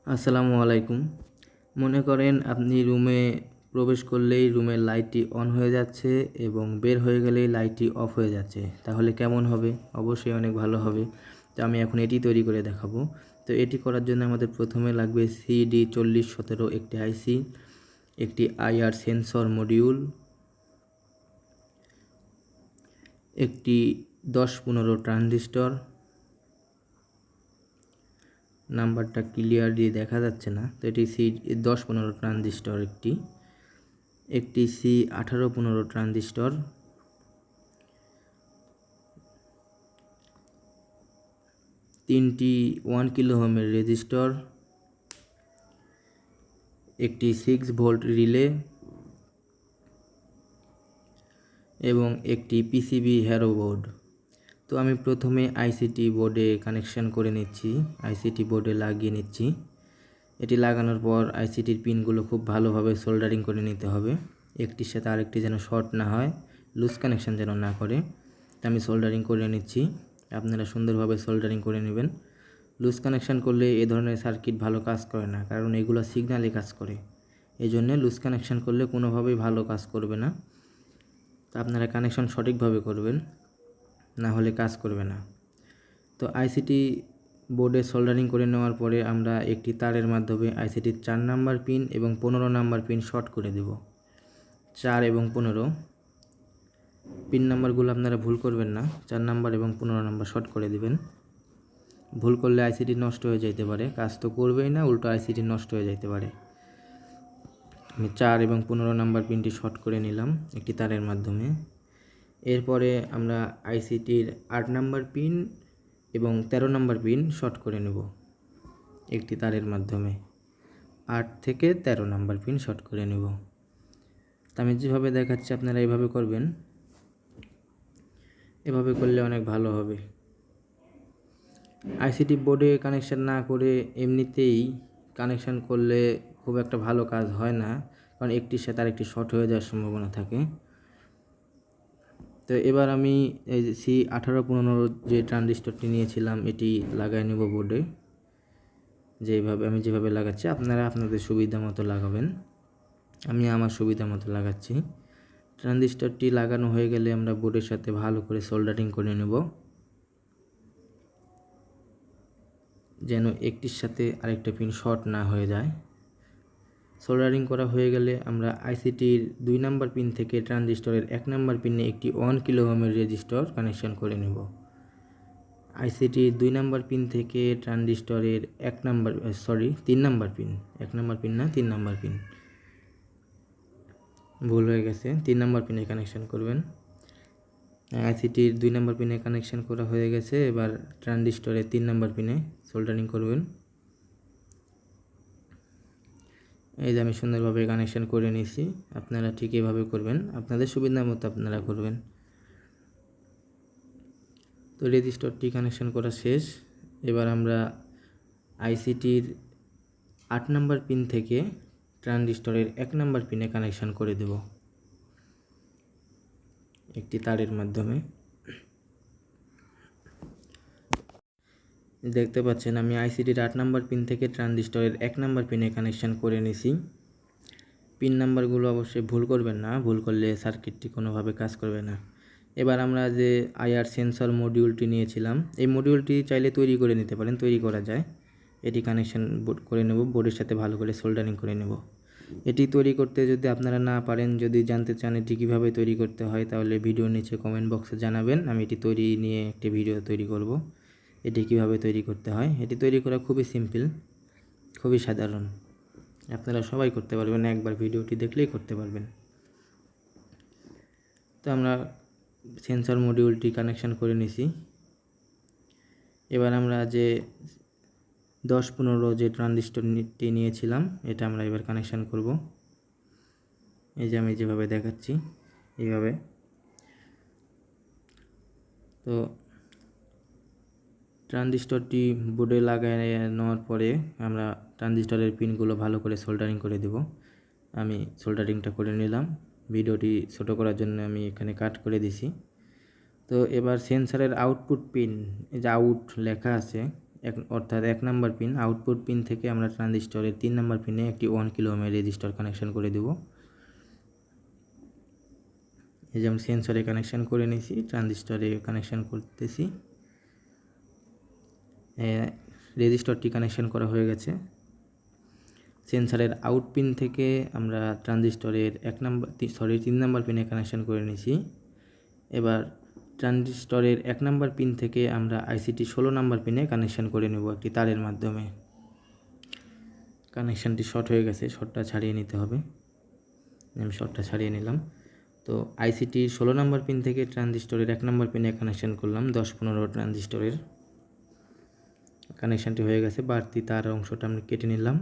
আসসালামু আলাইকুম। মনে করেন আপনি রুমে প্রবেশ করলেই রুমের লাইটটি অন হয়ে যাচ্ছে এবং বের হয়ে গেলেই লাইটটি অফ হয়ে যাচ্ছে, তাহলে কেমন হবে? অবশ্যই অনেক ভালো হবে। তো আমি এখন এটি তৈরি করে দেখাবো। তো এটি করার জন্য আমাদের প্রথমে লাগবে CD4017 একটি আইসি, একটি IR সেন্সর মডিউল, একটি 10-15 ট্রানজিস্টর। নাম্বারটা ক্লিয়ারলি দেখা যাচ্ছে না, তো এটি C10-15 ট্রানজিস্টর, একটি C18-15 ট্রানজিস্টর, তিনটি 1 কিলো ওহমের রেজিস্টর, একটি 6 ভোল্ট রিলে এবং একটি পিসিবি হ্যারো বোর্ড। তো আমি প্রথমে আইসিটি বোর্ডে কানেকশন করে নিচ্ছি, আইসিটি বোর্ডে লাগিয়ে নিচ্ছি। এটি লাগানোর পর আইসিটির পিনগুলো খুব ভালোভাবে সোল্ডারিং করে নিতে হবে, একটির সাথে আরেকটি যেন শর্ট না হয়, লুজ কানেকশন যেন না করে। তো আমি সোল্ডারিং করে নিচ্ছি, আপনারা সুন্দরভাবে সোল্ডারিং করে নেবেন। লুজ কানেকশান করলে এ ধরনের সার্কিট ভালো কাজ করে না, কারণ এগুলো সিগন্যালে কাজ করে। এই জন্যে লুজ কানেকশান করলে কোনোভাবেই ভালো কাজ করবে না। তো আপনারা কানেকশন সঠিকভাবে করবেন, না হলে কাজ করবে না। তো আইসিটি বোর্ডে সোল্ডারিং করে নেওয়ার পরে আমরা একটি তারের মাধ্যমে আইসিটির 4 নাম্বার পিন এবং 15 নাম্বার পিন শর্ট করে দেব। 4 এবং 15 পিন নাম্বারগুলো আপনারা ভুল করবেন না, 4 নাম্বার এবং 15 নাম্বার শর্ট করে দিবেন। ভুল করলে আইসিটি নষ্ট হয়ে যেতে পারে, কাজ তো করবেই না, উল্টো আইসিটি নষ্ট হয়ে যেতে পারে। আমি 4 এবং 15 নাম্বার পিনটি শর্ট করে নিলাম একটি তারের মাধ্যমে। এরপরে আমরা আইসিটির 8 নাম্বার পিন এবং 13 নাম্বার পিন শর্ট করে নেব একটি তারের মাধ্যমে। 8 থেকে 13 নাম্বার পিন শর্ট করে নেব। তা আমি যেভাবে দেখাচ্ছি আপনারা এভাবে করবেন, এভাবে করলে অনেক ভালো হবে। আইসিটি বোর্ডে কানেকশান না করে এমনিতেই কানেকশান করলে খুব একটা ভালো কাজ হয় না, কারণ একটির সাথে আরেকটি শর্ট হয়ে যাওয়ার সম্ভাবনা থাকে। তো এবার আমি এই C18-15 যে ট্রানজিস্টরটি নিয়েছিলাম এটি লাগাই নেব বোর্ডে। আমি যেভাবে লাগাচ্ছি আপনারা আপনাদের সুবিধা মতো লাগাবেন, আমি আমার সুবিধা মতো লাগাচ্ছি। ট্রানজিস্টরটি লাগানো হয়ে গেলে আমরা বোর্ডের সাথে ভালো করে সোল্ডারিং করে নেব, যেন একটির সাথে আরেকটা পিন শর্ট না হয়ে যায়। সোল্ডারিং করা হয়ে গেলে আমরা আইসিটির 2 নাম্বার পিন থেকে ট্রানজিস্টরের 1 নাম্বার পিনে একটি 1 কিলো ওহমের রেজিস্টর কানেকশন করে নেব। আইসিটির 2 নাম্বার পিন থেকে ট্রানজিস্টরের 3 নাম্বার পিন, 1 নাম্বার পিন না 3 নাম্বার পিন, ভুল হয়ে গেছে, 3 নাম্বার পিনে কানেকশন করবেন। আইসিটির 2 নাম্বার পিনে কানেকশন করা হয়ে গেছে, এবার ট্রানজিস্টরের 3 নাম্বার পিনে সোল্ডারিং করবেন। এই যে আমি সুন্দরভাবে কানেকশন করে নিয়েছি, আপনারা ঠিক এভাবে করবেন, আপনাদের সুবিধা মতো আপনারা করবেন। তো রেজিস্টরটি কানেকশন করা শেষ। এবার আমরা আইসিটির 8 নাম্বার পিন থেকে ট্রানজিস্টরের 1 নাম্বার পিনে কানেকশন করে দেব একটি তারের মাধ্যমে। দেখতে পাচ্ছেন আমি আইসিটির 8 নাম্বার পিন থেকে ট্রানজিস্টরের 1 নাম্বার পিনে কানেকশন করে নিয়েছি। পিন নাম্বারগুলো অবশ্যই ভুল করবেন না, ভুল করলে সার্কিটটি কোনোভাবে কাজ করবে না। এবার আমরা যে IR সেন্সর মডিউলটি নিয়েছিলাম, এই মডিউলটি চাইলে তৈরি করে নিতে পারেন, তৈরি করা যায়। এটি কানেকশন করে নেব, বোর্ডের সাথে ভালো করে সোল্ডারিং করে নেব। এটি তৈরি করতে যদি আপনারা না পারেন, যদি জানতে চান এটি কীভাবে তৈরি করতে হয়, তাহলে ভিডিওর নিচে কমেন্ট বক্সে জানাবেন, আমি এটি তৈরি নিয়ে একটি ভিডিও তৈরি করব। এটি কিভাবে তৈরি করতে হয়, এটি তৈরি করা খুবই সিম্পল, খুবই সাধারণ, আপনারা সবাই করতে পারবেন, একবার ভিডিওটি দেখলেই করতে পারবেন। তো আমরা সেন্সর মডিউলটি কানেকশন করে নিছি। এবার আমরা যে 10-15 যে ট্রানজিস্টরটি নিয়েছিলাম এটা আমরা এবার কানেকশন করব। এই যে আমি যেভাবে দেখাচ্ছি এইভাবে। তো ট্রানজিস্টরটি বোর্ডে লাগায় নেওয়ার পরে আমরা ট্রানজিস্টরের পিনগুলো ভালো করে সোল্ডারিং করে দেব। আমি সোল্ডারিংটা করে নিলাম, ভিডিওটি ছোট করার জন্য আমি এখানে কাট করে দিছি। তো এবার সেন্সরের আউটপুট পিন, এই যে আউট লেখা আছে, অর্থাৎ 1 নাম্বার পিন আউটপুট পিন থেকে আমরা ট্রানজিস্টরের 3 নাম্বার পিনে একটি 1 কিলো ওহমের রেজিস্টর কানেকশন করে দেব। এই যে আমি সেন্সরে কানেকশন করে নিয়েছি, ট্রানজিস্টরে কানেকশন করতেছি। রেজিস্টরটি কানেকশন করা হয়ে গেছে। সেন্সরের আউট পিন থেকে আমরা ট্রানজিস্টরের 3 নাম্বার পিনে কানেকশন করে নিয়েছি। এবার ট্রানজিস্টরের 1 নাম্বার পিন থেকে আমরা আইসিটি 16 নাম্বার পিনে কানেকশন করে নেব একটি তারের মাধ্যমে। কানেকশানটি শর্ট হয়ে গেছে, শর্টটা ছাড়িয়ে নিতে হবে। আমি শর্টটা ছাড়িয়ে নিলাম। তো আইসিটির 16 নাম্বার পিন থেকে ট্রানজিস্টরের 1 নাম্বার পিনে কানেকশন করলাম 10-15 ট্রানজিস্টরের। কানেকশানটি হয়ে গেছে, বাড়তি তার অংশটা আমি কেটে নিলাম।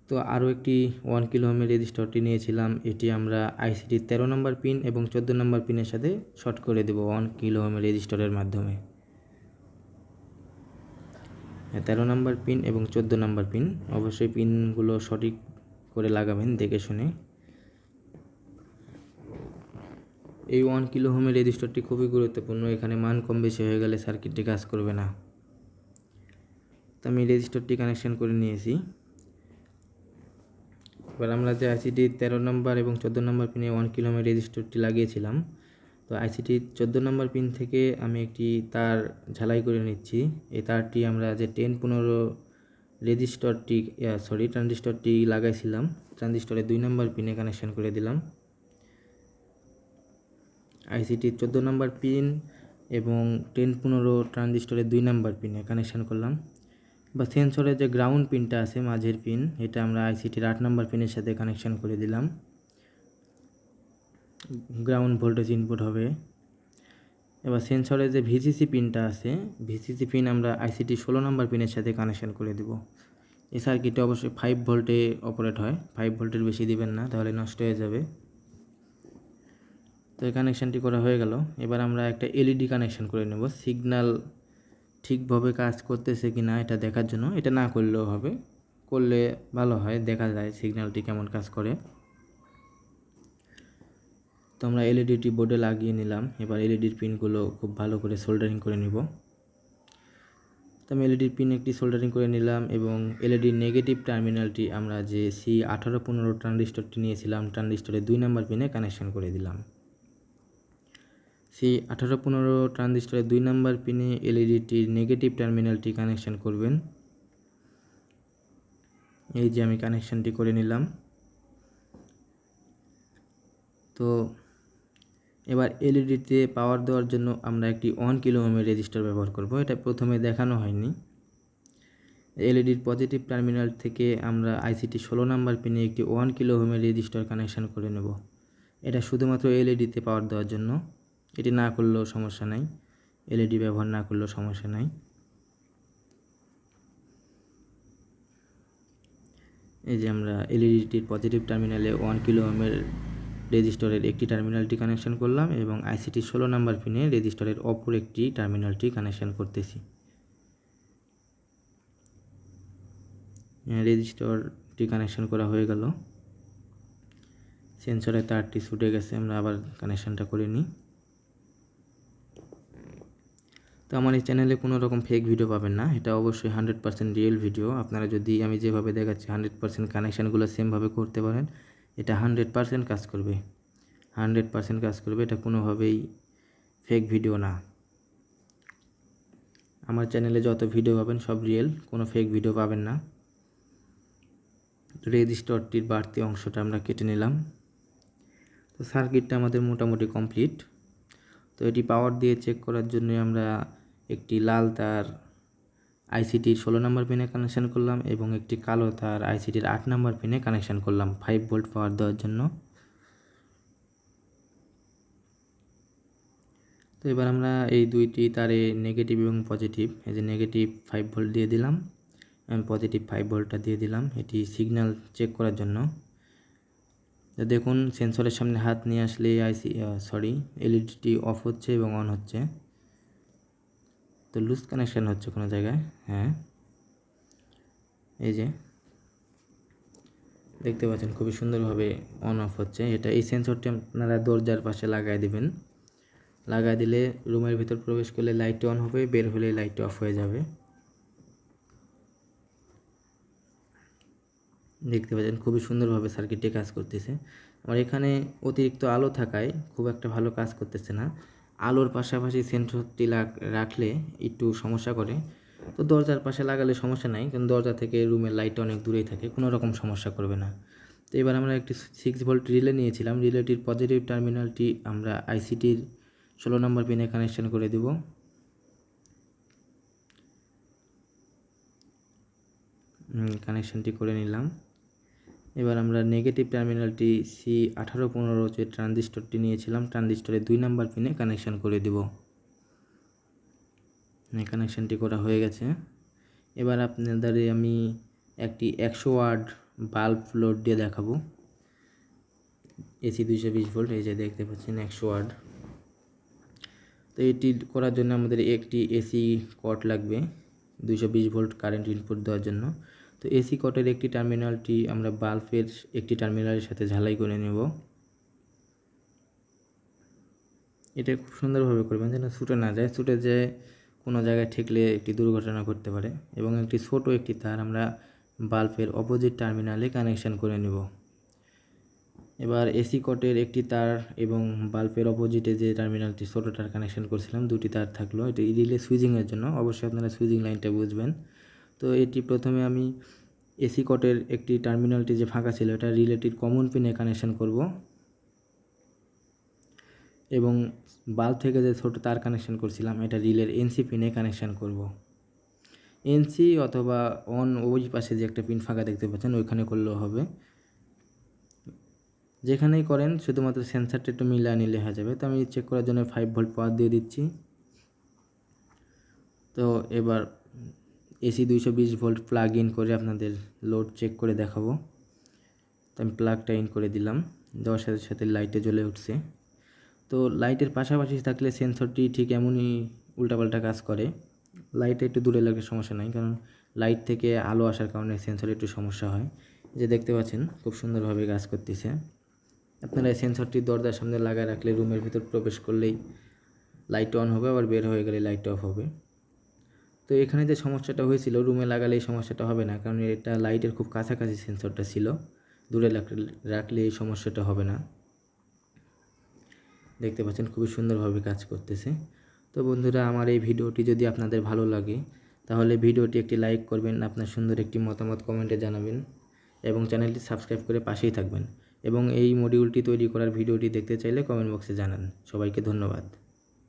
তো আরও একটি 1 কিলো ওহমের রেজিস্টরটি নিয়েছিলাম, এটি আমরা আইসিটির 13 নম্বর পিন এবং 14 নম্বর পিনের সাথে শর্ট করে দেব 1 কিলো ওহমের রেজিস্টরের মাধ্যমে। 13 নম্বর পিন এবং 14 নম্বর পিন, অবশ্যই পিনগুলো সঠিক করে লাগাবেন দেখে শুনে। এই 1 কিলো ওহমের রেজিস্টরটি খুবই গুরুত্বপূর্ণ, এখানে মান কম বেশি হয়ে গেলে সার্কিটটি কাজ করবে না। তো আমি রেজিস্টরটি কানেকশন করে নিয়েছি। এবার আমরা যে আইসিটির 13 নম্বর এবং 14 নম্বর পিনে 1 কিলো ওহমের রেজিস্টরটি লাগিয়েছিলাম, তো আইসিটির 14 নম্বর পিন থেকে আমি একটি তার ঝালাই করে নিচ্ছি। এই তারটি আমরা যে 10-15 ট্রানজিস্টরটি লাগাইছিলাম, ট্রানজিস্টরের 2 নম্বর পিনে কানেকশন করে দিলাম। আইসিটির 14 নম্বর পিন এবং 10-15 ট্রানজিস্টরের 2 নম্বর পিনে কানেকশন করলাম। বা সেন্সরের যে গ্রাউন্ড পিনটা আছে মাঝের পিন, এটা আমরা আইসিটির 8 নম্বর পিনের সাথে কানেকশন করে দিলাম। গ্রাউন্ড ভোল্টেজ ইনপুট হবে। এবার সেন্সরের যে ভিসিসি পিনটা আছে, ভিসিসি পিন আমরা আইসিটি 16 নম্বর পিনের সাথে কানেকশন করে দেব। এই সার্কিটে অবশ্যই 5 ভোল্টে অপারেট হয়, 5 ভোল্টের বেশি দিবেন না, তাহলে নষ্ট হয়ে যাবে। তো এই কানেকশানটি করা হয়ে গেল। এবার আমরা একটা এলইডি কানেকশন করে নেব, সিগন্যাল ঠিকভাবে কাজ করতেছে কি না এটা দেখার জন্য। এটা না করলেও হবে, করলে ভালো হয়, দেখা যায় সিগন্যালটি কেমন কাজ করে। তো আমরা এলইডিটি বোর্ডে লাগিয়ে নিলাম। এবার এলইডির পিনগুলো খুব ভালো করে সোল্ডারিং করে নিব। তো আমি এলইডির পিন একটি সোল্ডারিং করে নিলাম এবং এলইডির নেগেটিভ টার্মিনালটি আমরা যে C18-15 ট্রানজিস্টরটি নিয়েছিলাম, ট্রানজিস্টরের 2 নম্বর পিনে কানেকশন করে দিলাম। C18-15 ট্রানজিস্টরের 2 নম্বর পিনে এলইডিটির নেগেটিভ টার্মিনালটি কানেকশন করবেন। এই যে আমি কানেকশনটি করে নিলাম। তো এবার এলইডিতে পাওয়ার দেওয়ার জন্য আমরা একটি 1 কিলো ওহমের রেজিস্টর ব্যবহার করব। এটা প্রথমে দেখানো হয়নি। এলইডির পজিটিভ টার্মিনাল থেকে আমরা আইসিটি 16 নম্বর পিনে একটি 1 কিলো ওহমের রেজিস্টর কানেকশন করে নেব। এটা শুধুমাত্র এলইডিতে পাওয়ার দেওয়ার জন্য, এটি না করলেও সমস্যা নাই, এলইডি ব্যবহার না করলেও সমস্যা নাই। এই যে আমরা এলইডিটির পজিটিভ টার্মিনালে 1 কিলো ওহমের রেজিস্টরের একটি টার্মিনালটি কানেকশন করলাম এবং আইসিটি 16 নম্বর পিনে রেজিস্টরের অপর একটি টার্মিনালটি কানেকশন করতেছি। রেজিস্টরটি কানেকশন করা হয়ে গেল। সেন্সরের তারটি ছুটে গেছে, আমরা আবার কানেকশনটা করে নিই। তো আমার এই চ্যানেলে কোনো রকম ফেক ভিডিও পাবেন না, এটা অবশ্যই 100% রিয়েল ভিডিও। আপনারা যদি আমি যেভাবে দেখাচ্ছি 100% কানেকশানগুলো সেমভাবে করতে পারেন, এটা 100% কাজ করবে, 100% কাজ করবে। এটা কোনোভাবেই ফেক ভিডিও না। আমার চ্যানেলে যত ভিডিও পাবেন সব রিয়েল, কোনো ফেক ভিডিও পাবেন না। রেজিস্টরটির বাড়তি অংশটা আমরা কেটে নিলাম। তো সার্কিটটা আমাদের মোটামুটি কমপ্লিট। তো এটি পাওয়ার দিয়ে চেক করার জন্য আমরা একটি লাল তার আইসিটির 16 নম্বর পিনে কানেকশান করলাম এবং একটি কালো তার আইসিটির 8 নম্বর পিনে কানেকশান করলাম 5 ভোল্ট পাওয়ার দেওয়ার জন্য। তো এবার আমরা এই দুইটি তারে নেগেটিভ এবং পজিটিভ, এই যে নেগেটিভ 5 ভোল্ট দিয়ে দিলাম, আমি পজিটিভ 5 ভোল্টটা দিয়ে দিলাম, এটি সিগন্যাল চেক করার জন্য। তো দেখুন সেন্সরের সামনে হাত নিয়ে আসলে এলইডিটি অফ হচ্ছে এবং অন হচ্ছে। তো লুজ কানেকশান হচ্ছে কোনো জায়গায়, হ্যাঁ এই যে দেখতে পাচ্ছেন খুবই সুন্দরভাবে অন অফ হচ্ছে। এটা এই সেন্সরটি আপনারা দরজার পাশে লাগাই দেবেন, লাগাই দিলে রুমের ভিতর প্রবেশ করলে লাইট অন হবে, বের হলে লাইট অফ হয়ে যাবে। দেখতে পাচ্ছেন খুবই সুন্দরভাবে সার্কিটটি কাজ করতেছে। আমার এখানে অতিরিক্ত আলো থাকায় খুব একটা ভালো কাজ করতেছে না। আলোর পাশাপাশি সেন্সরটি রাখলে একটু সমস্যা করে। তো দরজার পাশে লাগালে সমস্যা নাই, কারণ দরজা থেকে রুমের লাইট অনেক দূরেই থাকে, কোনো রকম সমস্যা করবে না। তো এবার আমরা একটি 6 ভোল্ট রিলে নিয়েছিলাম। রিলেটির পজিটিভ টার্মিনালটি আমরা আইসিটির 16 নম্বর পিনে কানেকশন করে দেব। কানেকশনটি করে নিলাম। এবার আমরা নেগেটিভ টার্মিনালটি C1815 যে ট্রানজিস্টরটি নিয়েছিলাম, ট্রানজিস্টরের 2 নম্বর পিনে কানেকশন করে দেব। কানেকশনটি করা হয়ে গেছে। এবার আপনাদের আমি একটি 100 ওয়াট বাল্ব লোড দিয়ে দেখাবো। এসি 220 ভোল্ট, এই যে দেখতে পাচ্ছেন 100 ওয়াট। তো এটি করার জন্য আমাদের একটি এসি কট লাগবে 220 ভোল্ট কারেন্ট ইনপুট দেওয়ার জন্য। তো এসি কটের একটি টার্মিনালটি আমরা বাল্বের একটি টার্মিনালের সাথে ঝালাই করে নেব। এটা খুব সুন্দরভাবে করবেন যেন ছুটে না যায়, ছুটে যেয়ে কোনো জায়গায় ঠেকলে একটি দুর্ঘটনা ঘটতে পারে। এবং একটি ছোট একটি তার আমরা বাল্বের অপোজিট টার্মিনালে কানেকশন করে নেব। এবার এসি কটের একটি তার এবং বাল্বের অপোজিটে যে টার্মিনালটি ছোটোটার কানেকশন করছিলাম, দুটি তার থাকলো। এটি রিলে সুইচিংয়ের জন্য, অবশ্যই আপনারা সুইচিং লাইনটা বুঝবেন। তো এটি প্রথমে আমি এসি কটের একটি টার্মিনালটি যে ফাঁকা ছিল এটা রিলেটির কমন পিনে কানেকশন করব, এবং বাল্ব থেকে যে ছোটো তার কানেকশন করছিলাম এটা রিলের এনসি পিনে কানেকশন করব। এনসি অথবা অন ওই পাশে যে একটা পিন ফাঁকা দেখতে পাচ্ছেন ওইখানে করলেও হবে, যেখানেই করেন শুধুমাত্র সেন্সারটা একটু মিলিয়ে নিলে হয়ে যাবে। তো আমি চেক করার জন্য 5 ভোল্ট পাওয়ার দিয়ে দিচ্ছি। তো এবার এসি 220 ভোল্ট প্লাগ ইন করে আপনাদের লোড চেক করে দেখাবো। তো আমি প্লাগটা ইন করে দিলাম, দেওয়ার সাথে সাথে লাইটে জ্বলে উঠছে। তো লাইটের পাশাপাশি থাকলে সেন্সরটি ঠিক এমনই উল্টাপাল্টা কাজ করে। লাইটে একটু দূরে লাগলে সমস্যা নাই, কারণ লাইট থেকে আলো আসার কারণে সেন্সরে একটু সমস্যা হয়। যে দেখতে পাচ্ছেন খুব সুন্দরভাবে কাজ করতেছে। আপনারা এই সেন্সরটি দরজার সামনে লাগায় রাখলে রুমের ভিতর প্রবেশ করলেই লাইট অন হবে, আবার বের হয়ে গেলে লাইট অফ হবে। তো এখানে যে সমস্যাটা হয়েছিল রুমে লাগালে এই সমস্যাটা হবে না, কারণ এটা লাইটের খুব কাছাকাছি সেন্সরটা ছিল, দূরে রাখলে এই সমস্যাটা হবে না। দেখতে পাচ্ছেন খুবই সুন্দরভাবে কাজ করতেছে। তো বন্ধুরা, আমার এই ভিডিওটি যদি আপনাদের ভালো লাগে তাহলে ভিডিওটি একটি লাইক করবেন, আপনার সুন্দর একটি মতামত কমেন্টে জানাবেন এবং চ্যানেলটি সাবস্ক্রাইব করে পাশেই থাকবেন। এবং এই মডিউলটি তৈরি করার ভিডিওটি দেখতে চাইলে কমেন্ট বক্সে জানান। সবাইকে ধন্যবাদ।